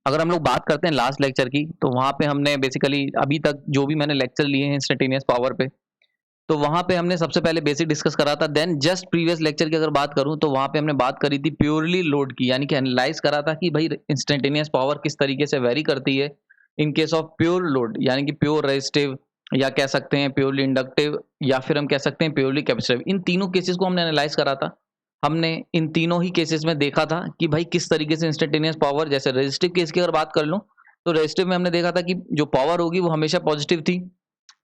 अगर हम लोग बात करते हैं लास्ट लेक्चर की, तो वहाँ पे हमने बेसिकली अभी तक जो भी मैंने लेक्चर लिए हैं इंस्टेंटेनियस पावर पे, तो वहाँ पे हमने सबसे पहले बेसिक डिस्कस करा था। देन जस्ट प्रीवियस लेक्चर की अगर बात करूँ तो वहाँ पे हमने बात करी थी प्योरली लोड की, यानी कि एनालाइज करा था कि भाई इंस्टेंटेनियस पावर किस तरीके से वेरी करती है in case of pure load, यानी कि प्योर रेजिस्टिव, या कह सकते हैं प्योरली इंडक्टिव, या फिर हम कह सकते हैं प्योरली कैपेसिटिव। इन तीनों केसेस को हमने एनालाइज करा था। हमने इन तीनों ही केसेस में देखा था कि भाई किस तरीके से इंस्टेंटेनियस पावर, जैसे रेजिस्टिव केस की अगर बात कर लूँ तो रेजिस्टिव में हमने देखा था कि जो पावर होगी वो हमेशा पॉजिटिव थी,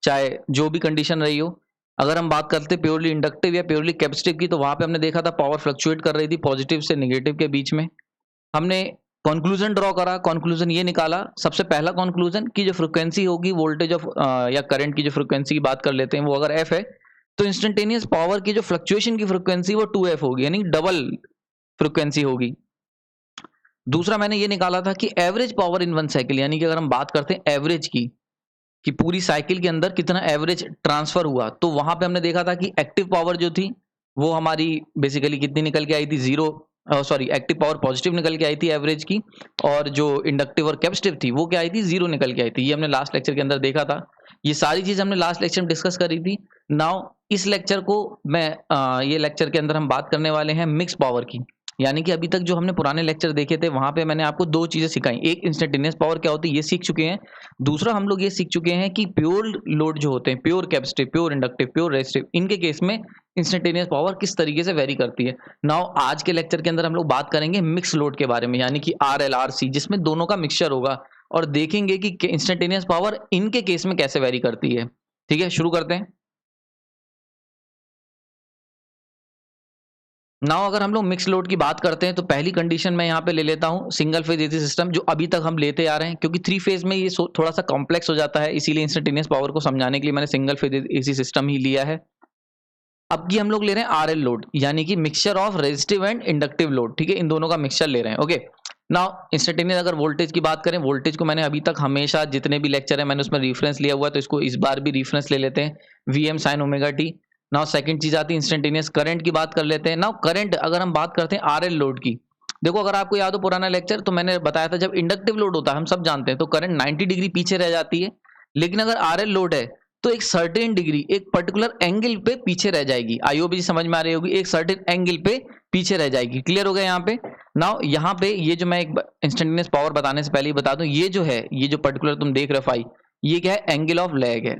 चाहे जो भी कंडीशन रही हो। अगर हम बात करते प्योरली इंडक्टिव या प्योरली कैपेसिटिव की, तो वहां पे हमने देखा था पावर फ्लक्चुएट कर रही थी पॉजिटिव से नेगेटिव के बीच में। हमने कंक्लूजन ड्रॉ करा, कंक्लूजन ये निकाला, सबसे पहला कंक्लूजन कि जो फ्रीक्वेंसी होगी वोल्टेज ऑफ या करंट की जो फ्रीक्वेंसी की बात कर लेते हैं वो अगर एफ है, तो इंस्टेंटेनियस पावर की जो फ्लक्चुएशन की फ्रीक्वेंसी वो 2f होगी, यानी डबल फ्रीक्वेंसी होगी। दूसरा मैंने ये निकाला था कि average power in one cycle, यानी कि अगर हम बात करते हैं एवरेज की कि पूरी साइकिल के अंदर कितना एवरेज ट्रांसफर हुआ, तो वहां पे हमने देखा था कि एक्टिव पावर जो थी वो हमारी बेसिकली कितनी निकल के आई थी, zero, sorry active power positive निकल के आई थी एवरेज की, और जो इंडक्टिव और कैपेसिटिव थी वो क्या आई थी, जीरो निकल के आई थी। ये हमने लास्ट लेक्चर के अंदर देखा था। ये सारी चीज हमने लास्ट लेक्चर में डिस्कस करी थी। नाउ इस लेक्चर को मैं ये लेक्चर के अंदर हम बात करने वाले हैं मिक्स पावर की, यानी कि अभी तक जो हमने पुराने लेक्चर देखे थे वहां पे मैंने आपको दो चीजें सिखाई। एक इंस्टेंटेनियस पावर क्या होती है ये सीख चुके हैं, दूसरा हम लोग ये सीख चुके हैं कि प्योर लोड जो होते हैं, pure capacitive, pure inductive, pure resistive, इनके केस में इंस्टेंटेनियस पावर किस तरीके से वेरी करती है। नाउ आज के लेक्चर के अंदर हम लोग बात करेंगे मिक्स लोड के बारे में, यानी कि आर एल आर सी, जिसमें दोनों का मिक्सचर होगा, और देखेंगे कि इंस्टेंटेनियस पावर इनके केस में कैसे वेरी करती है। ठीक है, शुरू करते हैं। नाउ अगर हम लोग मिक्स लोड की बात करते हैं तो पहली कंडीशन मैं यहाँ पे ले लेता हूँ सिंगल फेज एसी सिस्टम, जो अभी तक हम लेते आ रहे हैं, क्योंकि थ्री फेज में ये थोड़ा सा कॉम्प्लेक्स हो जाता है, इसीलिए इंस्टेंटेनियस पावर को समझाने के लिए मैंने सिंगल फेज एसी सिस्टम ही लिया है। अब की हम लोग ले रहे हैं आरएल लोड, यानी कि mixture of resistive and inductive load. ठीक है, इन दोनों का मिक्सचर ले रहे हैं। ओके, नाउ इंस्टेंटेनियस अगर वोल्टेज की बात करें, वोल्टेज को मैंने अभी तक हमेशा जितने भी लेक्चर है मैंने उसमें रेफरेंस लिया हुआ है, तो इसको इस बार भी रेफरेंस ले लेते हैं, VM sine omega T. Now second चीज आती है इंस्टेंटेनियस करंट की बात कर लेते हैं। नाउ करंट अगर हम बात करते हैं आरएल लोड की, देखो अगर आपको याद हो पुराना लेक्चर, तो मैंने बताया था जब इंडक्टिव लोड होता है हम सब जानते हैं तो करंट 90 डिग्री पीछे रह जाती है, लेकिन अगर आरएल लोड है तो एक सर्टेन डिग्री, एक पर्टिकुलर एंगल पे पीछे रह जाएगी। आईओबी समझ में आ रही होगी, एक सर्टेन एंगल पे पीछे रह जाएगी। क्लियर हो गया यहाँ पे। नाउ यहाँ पे ये जो मैं एक इंस्टेंटेनियस पावर बताने से पहले ही बता दूं, ये जो है, ये जो पर्टिकुलर तुम देख रहे हो फाई, ये क्या है, एंगल ऑफ लैग है,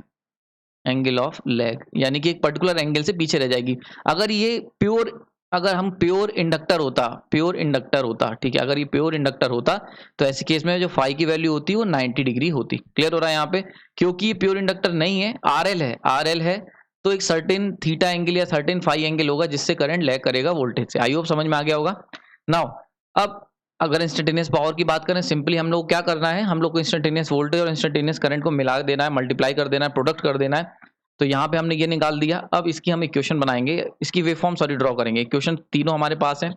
एंगल ऑफ लैग, यानी कि एक पर्टिकुलर एंगल से पीछे रह जाएगी। अगर ये प्योर, अगर हम प्योर इंडक्टर होता, प्योर इंडक्टर होता, ठीक है, अगर ये प्योर इंडक्टर होता तो ऐसे केस में जो फाई की वैल्यू होती है वो 90 डिग्री होती। क्लियर हो रहा है यहाँ पे। क्योंकि ये प्योर इंडक्टर नहीं है, आरएल है, आरएल है, तो एक सर्टेन थीटा एंगल या सर्टेन फाई एंगल होगा जिससे करंट लैग करेगा वोल्टेज से। आई होप समझ में आ गया होगा। नाउ अब अगर इंस्टेंटेनियस पावर की बात करें, सिंपली हम लोग क्या करना है, हम लोग को इंस्टेंटेनियस वोल्टेज और इंस्टेंटेनियस करंट को मिला देना है, मल्टीप्लाई कर देना है, प्रोडक्ट कर देना है। तो यहाँ पे हमने ये निकाल दिया। अब इसकी हम इक्वेशन बनाएंगे, इसकी वेवफॉर्म सॉरी ड्रॉ करेंगे। इक्वेशन तीनों हमारे पास है।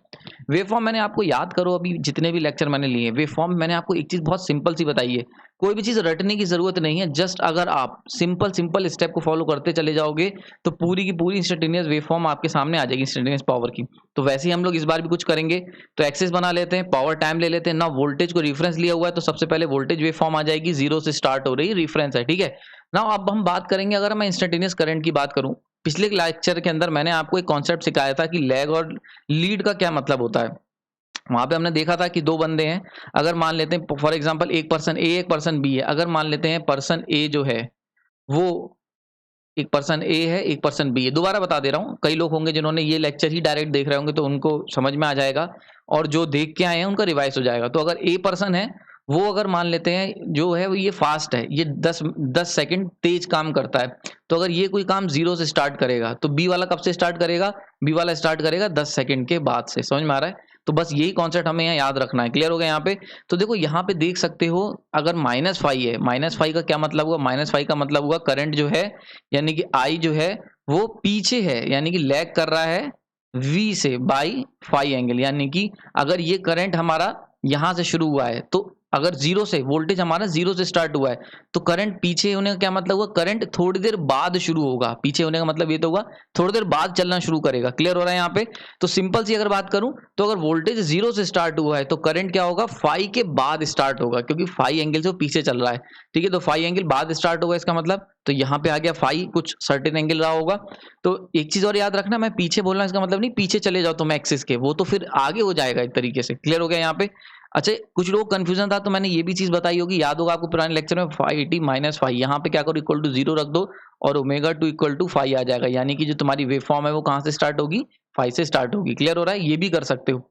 वेवफॉर्म मैंने आपको याद करो, अभी जितने भी लेक्चर मैंने लिए, वेवफॉर्म मैंने आपको एक चीज बहुत सिंपल सी बताई है, कोई भी चीज रटने की जरूरत नहीं है। जस्ट अगर आप सिंपल सिंपल स्टेप को फॉलो करते चले जाओगे तो पूरी की पूरी इंस्टेंटेनियस वेवफॉर्म आपके सामने आ जाएगी इंस्टेंटेनियस पावर की। तो वैसे ही हम लोग इस बार भी कुछ करेंगे। तो एक्सेस बना लेते हैं, पावर टाइम ले लेते हैं ना, वोल्टेज को रेफरेंस लिया हुआ है तो सबसे पहले वोल्टेज वेवफॉर्म आ जाएगी, जीरो से स्टार्ट हो रही, रेफरेंस है, ठीक है ना। अब हम बात करेंगे, अगर मैं इंस्टेंटेनियस करंट की बात करूं, पिछले लेक्चर के अंदर मैंने आपको एक कॉन्सेप्ट सिखाया था कि लैग और लीड का क्या मतलब होता है। वहां पे हमने देखा था कि दो बंदे हैं, अगर मान लेते हैं फॉर एग्जांपल एक पर्सन ए एक पर्सन बी है, अगर मान लेते हैं पर्सन ए जो है वो, एक पर्सन ए है एक पर्सन बी है। दोबारा बता दे रहा हूँ, कई लोग होंगे जिन्होंने ये लेक्चर ही डायरेक्ट देख रहे होंगे तो उनको समझ में आ जाएगा, और जो देख के आए हैं उनका रिवाइज हो जाएगा। तो अगर ए पर्सन है, वो अगर मान लेते हैं जो है वो ये फास्ट है, ये 10 सेकंड तेज काम करता है, तो अगर ये कोई काम जीरो से स्टार्ट करेगा तो बी वाला कब से स्टार्ट करेगा, बी वाला स्टार्ट करेगा 10 सेकंड के बाद से। समझ में आ रहा है। तो बस यही कॉन्सेप्ट हमें यहाँ याद रखना है। क्लियर हो गया यहाँ पे। तो देखो यहाँ पे देख सकते हो, अगर -5 है, -5 का क्या मतलब हुआ, -5 का मतलब हुआ करंट जो है, यानी कि आई जो है वो पीछे है, यानी कि लैग कर रहा है V से बाई फाई एंगल, यानी कि अगर ये करंट हमारा यहां से शुरू हुआ है तो अगर जीरो से वोल्टेज हमारा जीरो से स्टार्ट हुआ है तो करंट पीछे होने का क्या मतलब हुआ, करंट थोड़ी देर बाद शुरू होगा। पीछे होने का मतलब ये तो हुआ थोड़ी देर बाद चलना शुरू करेगा। क्लियर हो रहा है यहाँ पे? तो सिंपल सी अगर बात करूं तो अगर वोल्टेज जीरो से स्टार्ट हुआ है तो करंट क्या होगा, फाई के बाद स्टार्ट होगा, क्योंकि फाई एंगल से वो पीछे चल रहा है। ठीक है, तो फाई एंगल बाद स्टार्ट होगा इसका मतलब, तो यहाँ पे आ गया फाई कुछ सर्टेन एंगल रहा होगा। तो एक चीज और याद रखना, मैं पीछे बोल रहा हूं इसका मतलब नहीं पीछे चले जाओ तुम एक्सिस के, वो तो फिर आगे हो जाएगा एक तरीके से। क्लियर हो गया यहाँ पे? अच्छा, कुछ लोग कंफ्यूजन था तो मैंने ये भी चीज बताई होगी, याद होगा आपको पुराने लेक्चर में, फाई टी माइनस फाई, यहाँ पे क्या करो इक्वल टू जीरो रख दो और omega two equal to phi आ जाएगा, यानी कि जो तुम्हारी वेव फॉर्म है वो कहाँ से स्टार्ट होगी, फाई से स्टार्ट होगी। क्लियर हो रहा है? ये भी कर सकते हो।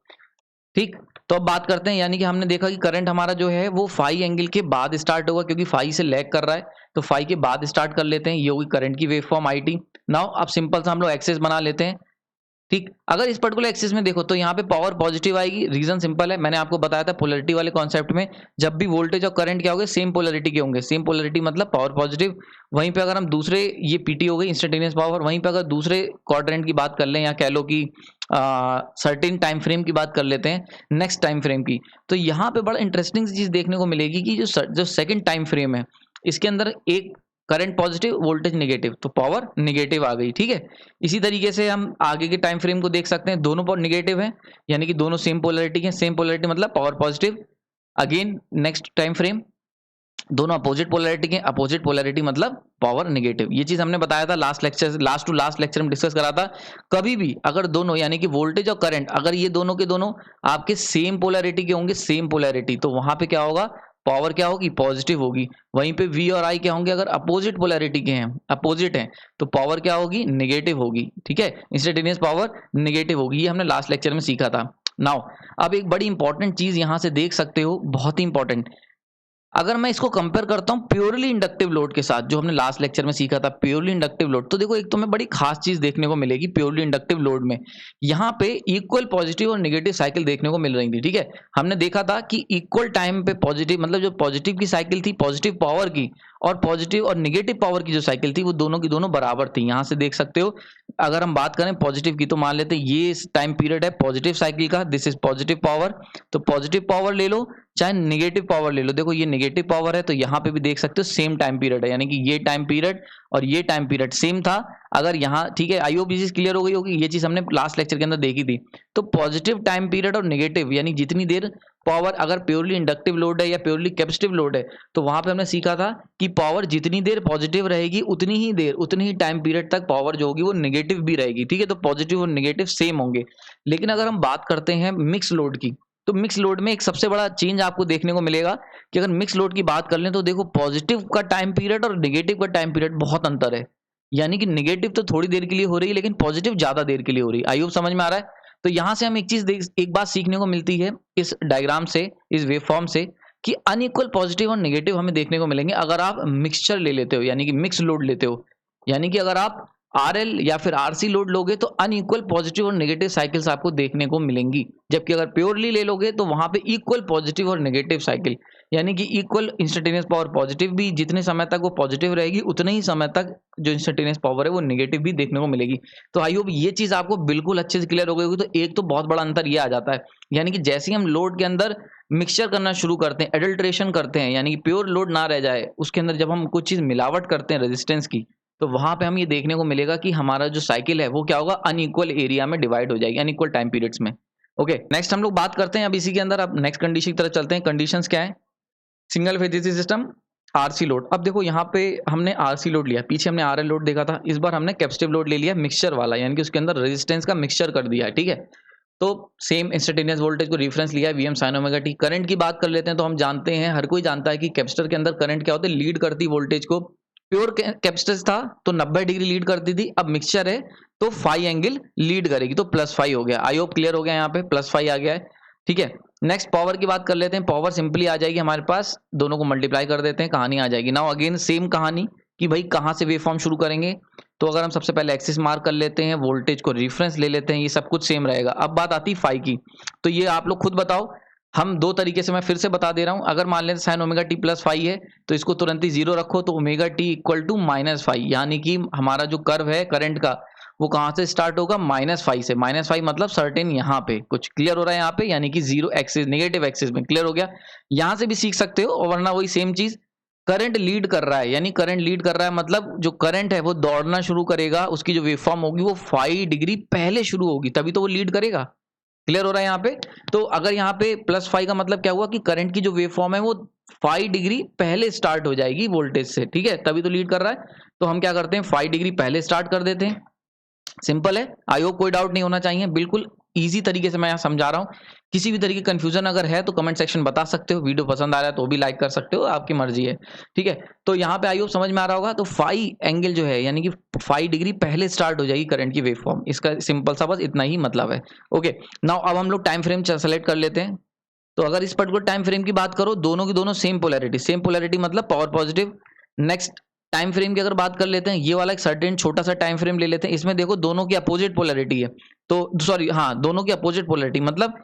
ठीक, तो अब बात करते हैं, यानी कि हमने देखा कि करंट हमारा जो है वो फाई एंगल के बाद स्टार्ट होगा, क्योंकि फाई से लैग कर रहा है, तो फाई के बाद स्टार्ट कर लेते हैं। ये होगी करंट की wave form I T. Now अब सिंपल सा हम लोग एक्सेस बना लेते हैं। ठीक, अगर इस पर्टिकुलर एक्सिस में देखो तो यहाँ पे पावर पॉजिटिव आएगी। रीजन सिंपल है, मैंने आपको बताया था पोलैरिटी वाले कॉन्सेप्ट में, जब भी वोल्टेज और करंट क्या होंगे, सेम पोलैरिटी के होंगे। सेम पोलैरिटी मतलब पावर पॉजिटिव। वहीं पे अगर हम दूसरे, ये पीटी हो गई इंस्टेंटेनियस पावर, वहीं पे अगर दूसरे क्वाड्रेंट की बात कर लें या कह लो कि सर्टेन टाइम फ्रेम की बात कर लेते हैं, नेक्स्ट टाइम फ्रेम की, तो यहाँ पे बड़ा इंटरेस्टिंग चीज देखने को मिलेगी कि जो सेकेंड टाइम फ्रेम है इसके अंदर एक करंट पॉजिटिव वोल्टेज नेगेटिव, तो पावर नेगेटिव आ गई। ठीक है, इसी तरीके से हम आगे के टाइम फ्रेम को देख सकते हैं, दोनों पावर नेगेटिव है, यानी कि दोनों सेम पोलैरिटी के। सेम पोलैरिटी मतलब power positive. Again next time frame दोनों अपोजिट पोलैरिटी के, अपोजिट पोलैरिटी मतलब पावर नेगेटिव। ये चीज हमने बताया था last lecture, last to last lecture में डिस्कस करा था। कभी भी अगर दोनों यानी कि वोल्टेज और करंट अगर ये दोनों के दोनों आपके सेम पोलैरिटी के होंगे, सेम पोलैरिटी, तो वहां पे क्या होगा, पावर क्या होगी, पॉजिटिव होगी। वहीं पे V और I क्या होंगे, अगर अपोजिट पोलैरिटी के हैं, अपोजिट हैं, तो पावर क्या होगी, नेगेटिव होगी। ठीक है, इंस्टेंटेनियस पावर नेगेटिव होगी, ये हमने लास्ट लेक्चर में सीखा था। नाउ अब एक बड़ी इंपॉर्टेंट चीज यहां से देख सकते हो, बहुत ही इंपॉर्टेंट, अगर मैं इसको कंपेयर करता हूं प्योरली इंडक्टिव लोड के साथ, जो हमने लास्ट लेक्चर में सीखा था प्योरली इंडक्टिव लोड, तो देखो एक तो मैं बड़ी खास चीज देखने को मिलेगी प्योरली इंडक्टिव लोड में, यहाँ पे इक्वल पॉजिटिव और नेगेटिव साइकिल देखने को मिल रही थी। ठीक है, हमने देखा था कि इक्वल टाइम पे पॉजिटिव, मतलब जो पॉजिटिव की साइकिल थी पॉजिटिव पावर की, और पॉजिटिव और नेगेटिव पावर की जो साइकिल थी वो दोनों की दोनों बराबर थी। यहां से देख सकते हो, अगर हम बात करें पॉजिटिव की तो मान लेते हैं ये टाइम पीरियड है पॉजिटिव साइकिल का, दिस इज पॉजिटिव पावर, तो पॉजिटिव पावर ले लो चाहे नेगेटिव पावर ले लो, देखो ये नेगेटिव पावर है तो यहाँ पे भी देख सकते हो सेम टाइम पीरियड है, यानी कि ये टाइम पीरियड और ये टाइम पीरियड सेम था। अगर यहाँ, ठीक है, आई होप ये चीज क्लियर हो गई होगी, ये चीज हमने लास्ट लेक्चर के अंदर देखी थी। तो पॉजिटिव टाइम पीरियड और नेगेटिव, यानी जितनी देर पावर, अगर प्योरली इंडक्टिव लोड है या प्योरली कैपेसिटिव लोड है, तो वहां पे हमने सीखा था कि पावर जितनी देर पॉजिटिव रहेगी उतनी ही देर, उतनी ही टाइम पीरियड तक पावर जो होगी वो नेगेटिव भी रहेगी। ठीक है, तो पॉजिटिव और नेगेटिव सेम होंगे। लेकिन अगर हम बात करते हैं मिक्स लोड की, तो मिक्स लोड में एक सबसे बड़ा चेंज आपको देखने को मिलेगा कि अगर मिक्स लोड की बात कर लें तो देखो पॉजिटिव का टाइम पीरियड और नेगेटिव का टाइम पीरियड बहुत अंतर है, यानी कि नेगेटिव तो थोड़ी देर के लिए हो रही है लेकिन पॉजिटिव ज्यादा देर के लिए हो रही है। आई होप समझ में आ रहा है? तो यहां से हम एक चीज एक बात सीखने को मिलती है इस डायग्राम से, इस वेव फॉर्म से, कि अनइक्वल पॉजिटिव और नेगेटिव हमें देखने को मिलेंगे अगर आप मिक्सचर ले लेते हो, यानी कि मिक्स लोड लेते हो। यानी कि अगर आप RL या फिर RC लोड लोगे तो अनइक्वल पॉजिटिव और नेगेटिव साइकिल्स आपको देखने को मिलेंगी, जबकि अगर प्योरली ले लोगे तो वहां पे इक्वल पॉजिटिव और नेगेटिव साइकिल, यानी कि इक्वल इंस्टेंटेनियस पावर पॉजिटिव भी, जितने समय तक वो पॉजिटिव रहेगी उतने ही समय तक जो इंस्टेंटेनियस पावर है वो नेगेटिव भी देखने को मिलेगी। तो आई होप ये चीज आपको बिल्कुल अच्छे से क्लियर हो गई होगी। तो एक तो बहुत बड़ा अंतर ये आ जाता है, यानी कि जैसे ही हम लोड के अंदर मिक्सचर करना शुरू करते हैं, एडल्ट्रेशन करते हैं, यानी कि प्योर लोड ना रह जाए, उसके अंदर जब हम कुछ चीज मिलावट करते हैं रेजिस्टेंस की, तो वहां पे हम ये देखने को मिलेगा कि हमारा जो साइकिल है वो क्या होगा, अनइक्वल एरिया में डिवाइड हो जाएगी, अनइक्वल टाइम पीरियड्स में। ओके, नेक्स्ट हम लोग बात करते हैं अब इसी के अंदर, अब नेक्स्ट कंडीशन की तरफ चलते हैं। कंडीशंस क्या है? Single phase AC system, RC load. अब देखो यहाँ पे हमने आरसी लोड लिया, पीछे हमने आरएल लोड देखा था, इस बार हमने कैपेसिटिव लोड ले लिया मिक्सचर वाला, यानी कि उसके अंदर रेजिस्टेंस का मिक्सचर कर दिया है। ठीक है, तो सेम इंस्टेंटेनियस वोल्टेज को रेफरेंस लिया है VM sine omega T. Current की बात कर लेते हैं तो हम जानते हैं, हर कोई जानता है कि कैपेसिटर के अंदर करंट क्या होता है, लीड करती वोल्टेज को। प्योर कैपेसिटर था तो 90 डिग्री लीड करती थी, अब मिक्सचर है तो फाई एंगल लीड करेगी, तो +5 हो गया। आई होप क्लियर हो गया, यहाँ पे +5 आ गया है। ठीक है, नेक्स्ट पावर की बात कर लेते हैं। पावर सिंपली आ जाएगी हमारे पास, दोनों को मल्टीप्लाई कर देते हैं, कहानी आ जाएगी। नाउ अगेन सेम कहानी कि भाई कहाँ से वेव फॉर्म शुरू करेंगे, तो अगर हम सबसे पहले एक्सिस मार्क कर लेते हैं, वोल्टेज को रेफरेंस ले लेते हैं, ये सब कुछ सेम रहेगा। अब बात आती है फाई की, तो ये आप लोग खुद बताओ। हम दो तरीके से, मैं फिर से बता दे रहा हूं, अगर मान लेते साइन ओमेगा टी +5 है तो इसको तुरंत ही 0 रखो, तो ओमेगा टी इक्वल टू -5, यानी कि हमारा जो कर्व है करंट का वो कहाँ से स्टार्ट होगा, -5 से। -5 मतलब सर्टेन यहाँ पे कुछ क्लियर हो रहा है यहाँ पे, यानी कि जीरो एक्सिस नेगेटिव एक्सिस में क्लियर हो गया। यहाँ से भी सीख सकते हो, और वरना वही सेम चीज करंट लीड कर रहा है, यानी करंट लीड कर रहा है मतलब जो करंट है वो दौड़ना शुरू करेगा, उसकी जो वेवफॉर्म होगी वो 5 डिग्री पहले शुरू होगी, तभी तो वो लीड करेगा। क्लियर हो रहा है यहाँ पे। तो अगर यहाँ पे +5 का मतलब क्या हुआ कि करंट की जो वेवफॉर्म है वो 5 डिग्री पहले स्टार्ट हो जाएगी वोल्टेज से, ठीक है, तभी तो लीड कर रहा है। तो हम क्या करते हैं, 5 डिग्री पहले स्टार्ट कर देते हैं। सिंपल है, आई होप कोई डाउट नहीं होना चाहिए, बिल्कुल इजी तरीके से मैं यहाँ समझा रहा हूँ। किसी भी तरीके की कंफ्यूजन अगर है तो कमेंट सेक्शन बता सकते हो, वीडियो पसंद आ रहा है तो भी लाइक कर सकते हो, आपकी मर्जी है, ठीक है। तो यहाँ पे आई होप समझ में आ रहा होगा। तो 5 एंगल जो है यानी कि 5 डिग्री पहले स्टार्ट हो जाएगी करंट की वेवफॉर्म, इसका सिंपल सा बस इतना ही मतलब है। ओके, नाउ अब हम लोग टाइम फ्रेम सेलेक्ट कर लेते हैं। तो अगर इस पर्टिकुलर टाइम फ्रेम की बात करो, दोनों की दोनों सेम पोलैरिटी मतलब power positive. Next time frame की अगर बात कर लेते हैं, ये वाला एक सर्टेन छोटा सा टाइम फ्रेम ले लेते हैं, इसमें देखो दोनों की अपोजिट पोलैरिटी है, तो सॉरी हाँ, दोनों की अपोजिट पोलैरिटी मतलब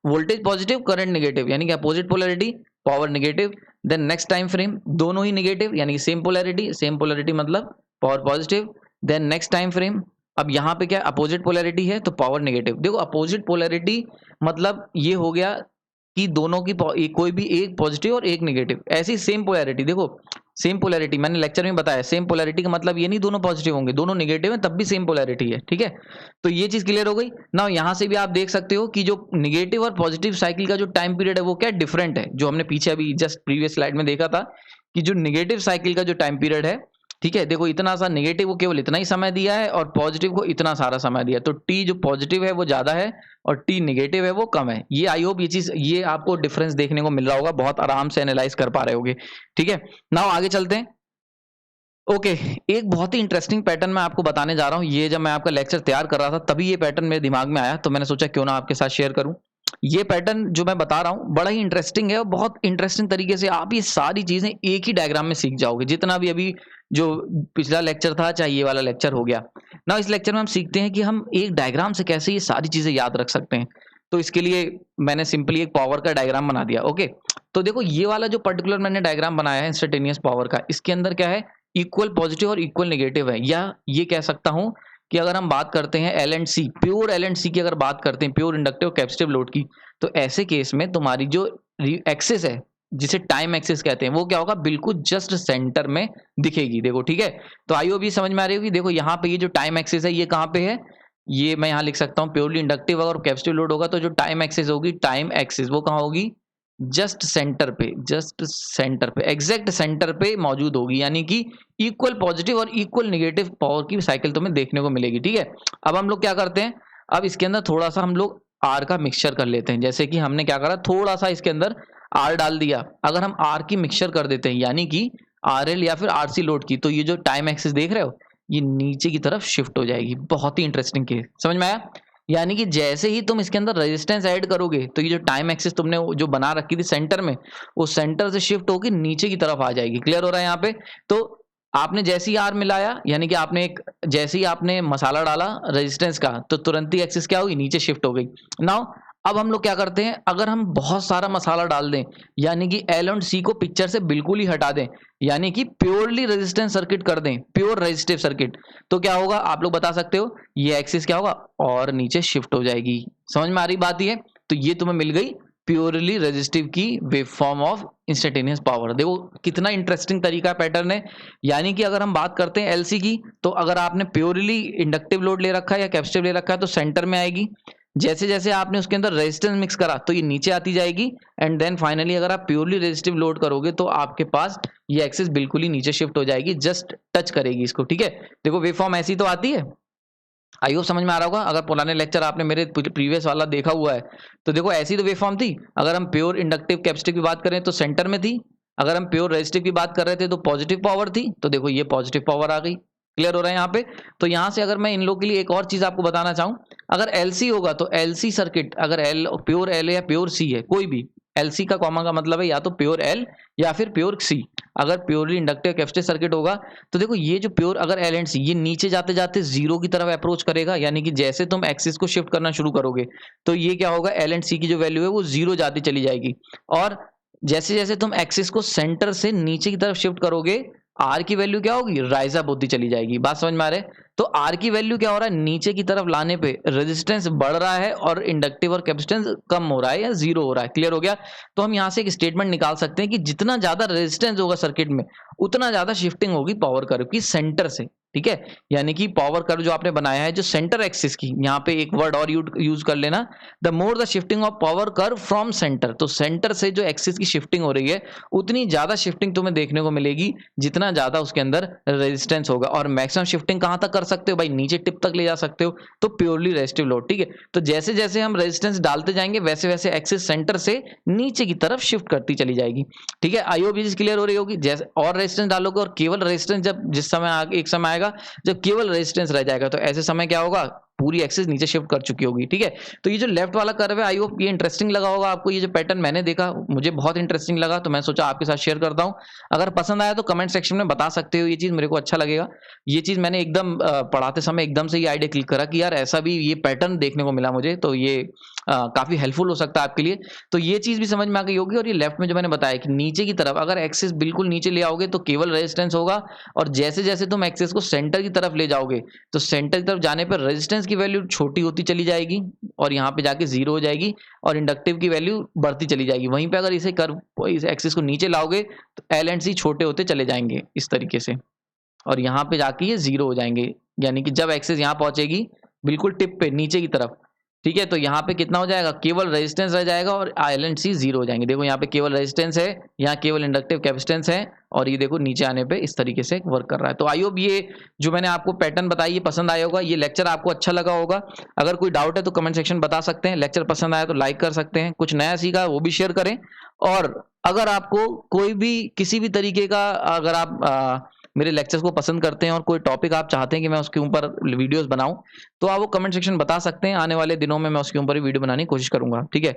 वोल्टेज पॉजिटिव करंट नेगेटिव, यानी कि opposite polarity power negative. Then next time frame दोनों ही नेगेटिव, यानी कि सेम पोलैरिटी मतलब power positive. Then next time frame, अब यहाँ पे क्या अपोजिट पोलैरिटी है तो पावर नेगेटिव। देखो अपोजिट पोलैरिटी मतलब ये हो गया कि दोनों की कोई भी एक पॉजिटिव और एक नेगेटिव। ऐसी सेम पोलैरिटी, देखो सेम पोलैरिटी मैंने लेक्चर में बताया, सेम पोलैरिटी का मतलब ये नहीं दोनों पॉजिटिव होंगे, दोनों नेगेटिव हैं तब भी सेम पोलैरिटी है, ठीक है। तो ये चीज क्लियर हो गई ना। यहाँ से भी आप देख सकते हो कि जो नेगेटिव और पॉजिटिव साइकिल का जो टाइम पीरियड है वो क्या डिफरेंट है, जो हमने पीछे अभी जस्ट प्रीवियस स्लाइड में देखा था कि जो नेगेटिव साइकिल का जो टाइम पीरियड है, ठीक है, देखो इतना सा नेगेटिव को केवल इतना ही समय दिया है और पॉजिटिव को इतना सारा समय दिया है, तो टी जो पॉजिटिव है वो ज्यादा है और टी नेगेटिव है वो कम है। ये आई होप ये चीज ये आपको डिफरेंस देखने को मिल रहा होगा, बहुत आराम से एनालाइज कर पा रहे होगे, ठीक है। नाउ आगे चलते हैं। ओके, एक बहुत ही इंटरेस्टिंग पैटर्न मैं आपको बताने जा रहा हूँ। ये जब मैं आपका लेक्चर तैयार कर रहा था तभी ये पैटर्न मेरे दिमाग में आया, तो मैंने सोचा क्यों ना आपके साथ शेयर करूं। ये पैटर्न जो मैं बता रहा हूँ बड़ा ही इंटरेस्टिंग है और बहुत इंटरेस्टिंग तरीके से आप ये सारी चीजें एक ही डायग्राम में सीख जाओगे, जितना भी अभी जो पिछला लेक्चर था चाहे ये वाला लेक्चर हो गया ना। इस लेक्चर में हम सीखते हैं कि हम एक डायग्राम से कैसे ये सारी चीजें याद रख सकते हैं। तो इसके लिए मैंने सिंपली एक पावर का डायग्राम बना दिया। ओके, तो देखो ये वाला जो पर्टिकुलर मैंने डायग्राम बनाया है इंस्टेंटेनियस पावर का, इसके अंदर क्या है, इक्वल पॉजिटिव और इक्वल नेगेटिव है, या ये कह सकता हूं कि अगर हम बात करते हैं L and C, pure L and C की अगर बात करते हैं, प्योर इंडक्टिव कैपेसिटिव लोड की, तो ऐसे केस में तुम्हारी जो एक्सिस है जिसे टाइम एक्सिस कहते हैं वो क्या होगा, बिल्कुल जस्ट सेंटर में दिखेगी। देखो ठीक है, तो आई होप ये समझ में आ रही होगी। देखो यहाँ पे ये जो टाइम एक्सिस है ये कहाँ पे है, ये मैं यहाँ लिख सकता हूँ प्योरली इंडक्टिव और कैपेसिटिव लोड होगा तो जो टाइम एक्सिस होगी, टाइम एक्सिस वो कहाँ होगी, जस्ट सेंटर पे, जस्ट सेंटर पे, एग्जैक्ट सेंटर पे मौजूद होगी, यानी कि इक्वल पॉजिटिव और इक्वल नेगेटिव पावर की साइकिल तुम्हें देखने को मिलेगी, ठीक है। अब हम लोग क्या करते हैं, अब इसके अंदर थोड़ा सा हम लोग आर का मिक्सचर कर लेते हैं। जैसे कि हमने क्या करा, थोड़ा सा इसके अंदर आर डाल दिया। अगर हम आर की मिक्सचर कर देते हैं यानी कि आर एल या फिर आर सी लोड की, तो ये जो टाइम एक्सिस देख रहे हो ये नीचे की तरफ शिफ्ट हो जाएगी। बहुत ही इंटरेस्टिंग केस, समझ में आया। यानी कि जैसे ही तुम इसके अंदर रेजिस्टेंस ऐड करोगे तो ये जो टाइम एक्सिस तुमने जो बना रखी थी सेंटर में, वो सेंटर से शिफ्ट होकर नीचे की तरफ आ जाएगी। क्लियर हो रहा है यहाँ पे। तो आपने जैसे ही आर मिलाया, यानी कि आपने एक जैसे ही आपने मसाला डाला रेजिस्टेंस का, तो तुरंत ही एक्सिस क्या हुई, नीचे शिफ्ट हो गई। नाउ अब हम लोग क्या करते हैं, अगर हम बहुत सारा मसाला डाल दें, यानी कि एल एंड सी को पिक्चर से बिल्कुल ही हटा दें, यानी कि प्योरली रेजिस्टेंस सर्किट कर दें, प्योर रेजिस्टिव सर्किट, तो क्या होगा आप लोग बता सकते हो, ये एक्सिस क्या होगा और नीचे शिफ्ट हो जाएगी। समझ में आ रही बात ये। तो ये तुम्हें मिल गई प्योरली रेजिस्टिव की wave form of instantaneous power. देखो कितना इंटरेस्टिंग तरीका पैटर्न है। यानी कि अगर हम बात करते हैं एलसी की, तो अगर आपने प्योरली इंडक्टिव लोड ले रखा है या कैपेसिटिव ले रखा है तो सेंटर में आएगी। जैसे जैसे आपने उसके अंदर रेजिस्टेंस मिक्स करा तो ये नीचे आती जाएगी, एंड देन फाइनली अगर आप प्योरली रेजिस्टिव लोड करोगे तो आपके पास ये एक्सिस बिल्कुल ही नीचे शिफ्ट हो जाएगी, जस्ट टच करेगी इसको, ठीक है। देखो वेव फॉर्म ऐसी तो आती है, आई होप समझ में आ रहा होगा। अगर पुराने लेक्चर आपने मेरे प्रीवियस वाला देखा हुआ है तो देखो ऐसी तो वेव फॉर्म थी। अगर हम प्योर इंडक्टिव कैपेसिटिव की बात करें तो सेंटर में थी, अगर हम प्योर रेजिस्टिव की बात कर रहे थे तो पॉजिटिव पावर थी, तो देखो ये पॉजिटिव पावर आ गई। क्लियर हो रहा है यहाँ पे। तो यहाँ से अगर मैं इन लोगों के लिए एक और चीज आपको बताना चाहूँ, अगर एलसी होगा तो एलसी सर्किट, अगर एल प्योर एल या प्योर सी है, कोई भी एलसी का कॉमा का मतलब है या तो प्योर एल या फिर प्योर सी। अगर प्योरली इंडक्टिव कैपेसिटिव सर्किट होगा तो देखो ये जो प्योर अगर एल एंड सी, ये नीचे जाते जाते जीरो की तरफ अप्रोच करेगा, यानी कि जैसे तुम एक्सिस को शिफ्ट करना शुरू करोगे तो ये क्या होगा, एल एंड सी की जो वैल्यू है वो जीरो जाती चली जाएगी। और जैसे जैसे तुम एक्सिस को सेंटर से नीचे की तरफ शिफ्ट करोगे, आर की वैल्यू क्या होगी, राइज अप होती चली जाएगी। बात समझ में आ रहा है। तो आर की वैल्यू क्या हो रहा है, नीचे की तरफ लाने पे रेजिस्टेंस बढ़ रहा है और इंडक्टिव और कैपेसिटेंस कम हो रहा है या जीरो हो रहा है। क्लियर हो गया? तो हम यहाँ से एक स्टेटमेंट निकाल सकते हैं कि जितना ज्यादा रेजिस्टेंस होगा सर्किट में उतना ज्यादा शिफ्टिंग होगी पावर कर्व की सेंटर से। ठीक है, यानी कि पावर कर्व जो आपने बनाया है जो सेंटर एक्सिस की, यहाँ पे एक वर्ड और यूज कर लेना, the more the shifting of power curve from centre. तो सेंटर से जो एक्सिस की शिफ्टिंग हो रही है उतनी ज्यादा शिफ्टिंग तुम्हें देखने को मिलेगी जितना ज्यादा उसके अंदर रेजिस्टेंस होगा। और मैक्सिमम शिफ्टिंग कहां तक कर सकते हो भाई, नीचे टिप तक ले जा सकते हो, तो प्योरली रेजिस्टिव लोड। ठीक है, तो जैसे जैसे हम रेजिस्टेंस डालते जाएंगे वैसे वैसे एक्सिस सेंटर से नीचे की तरफ शिफ्ट करती चली जाएगी। ठीक है, आई होप ये चीज क्लियर हो रही होगी। जैसे और रेजिस्टेंस डालोगे और केवल रेजिस्टेंस जब जिस समय एक समय आएगा जब केवल रेजिस्टेंस रह जाएगा, तो ऐसे समय क्या होगा, पूरी एक्सिस नीचे शिफ्ट कर चुकी होगी। ठीक है, तो ये जो लेफ्ट वाला कर्व है आई होप ये इंटरेस्टिंग लगा होगा आपको। ये जो पैटर्न मैंने देखा मुझे बहुत इंटरेस्टिंग लगा, तो मैं सोचा आपके साथ शेयर करता हूं। अगर पसंद आया तो कमेंट सेक्शन में बता सकते हो, ये चीज मेरे को अच्छा लगेगा। ये चीज मैंने एकदम पढ़ाते समय एकदम से ये आइडिया क्लिक करा कि यार ऐसा भी ये पैटर्न देखने को मिला मुझे, तो ये काफी हेल्पफुल हो सकता है आपके लिए। तो ये चीज भी समझ में आ गई होगी। और ये लेफ्ट में जो मैंने बताया कि नीचे की तरफ अगर एक्सिस बिल्कुल नीचे ले आओगे तो केवल रेजिस्टेंस होगा, और जैसे जैसे तुम एक्सिस को सेंटर की तरफ ले जाओगे तो सेंटर की तरफ जाने पर रेजिस्टेंस की वैल्यू छोटी होती चली जाएगी और यहाँ पे जाके जीरो हो जाएगी, और इंडक्टिव की वैल्यू बढ़ती चली जाएगी। वहीं पे अगर इसे कर्व इस एक्सिस को नीचे लाओगे तो एल एंड सी छोटे होते चले जाएंगे इस तरीके से, और यहाँ पे जाके ये जीरो हो जाएंगे। यानी कि जब एक्सिस यहाँ पहुंचेगी बिल्कुल टिप पे नीचे की तरफ, ठीक है, तो यहाँ पे कितना हो जाएगा, केवल रेजिस्टेंस रह जाएगा और एल एंड सी जीरो हो जाएंगे। देखो यहाँ पे केवल रेजिस्टेंस है, यहाँ केवल इंडक्टिव कैपेसिटेंस है, और ये देखो नीचे आने पे इस तरीके से वर्क कर रहा है। तो आई होप ये जो मैंने आपको पैटर्न बताई ये पसंद आया होगा, ये लेक्चर आपको अच्छा लगा होगा। अगर कोई डाउट है तो कमेंट सेक्शन बता सकते हैं। लेक्चर पसंद आया तो लाइक कर सकते हैं, कुछ नया सीखा वो भी शेयर करें। और अगर आपको कोई भी किसी भी तरीके का, अगर आप मेरे लेक्चर्स को पसंद करते हैं और कोई टॉपिक आप चाहते हैं कि मैं उसके ऊपर वीडियोस बनाऊं, तो आप वो कमेंट सेक्शन बता सकते हैं। आने वाले दिनों में मैं उसके ऊपर ही वीडियो बनाने की कोशिश करूंगा। ठीक है,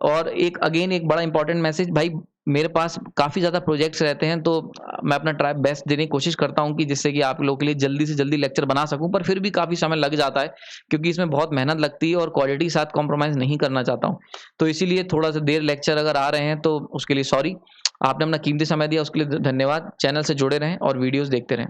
और एक बड़ा इंपॉर्टेंट मैसेज भाई, मेरे पास काफ़ी ज़्यादा प्रोजेक्ट्स रहते हैं, तो मैं अपना ट्राई बेस्ट देने की कोशिश करता हूं कि जिससे कि आप लोगों के लिए जल्दी से जल्दी लेक्चर बना सकूं, पर फिर भी काफ़ी समय लग जाता है क्योंकि इसमें बहुत मेहनत लगती है और क्वालिटी के साथ कॉम्प्रोमाइज़ नहीं करना चाहता हूं। तो इसीलिए थोड़ा सा देर लेक्चर अगर आ रहे हैं तो उसके लिए सॉरी। आपने अपना कीमती समय दिया उसके लिए धन्यवाद। चैनल से जुड़े रहें और वीडियोज़ देखते रहें।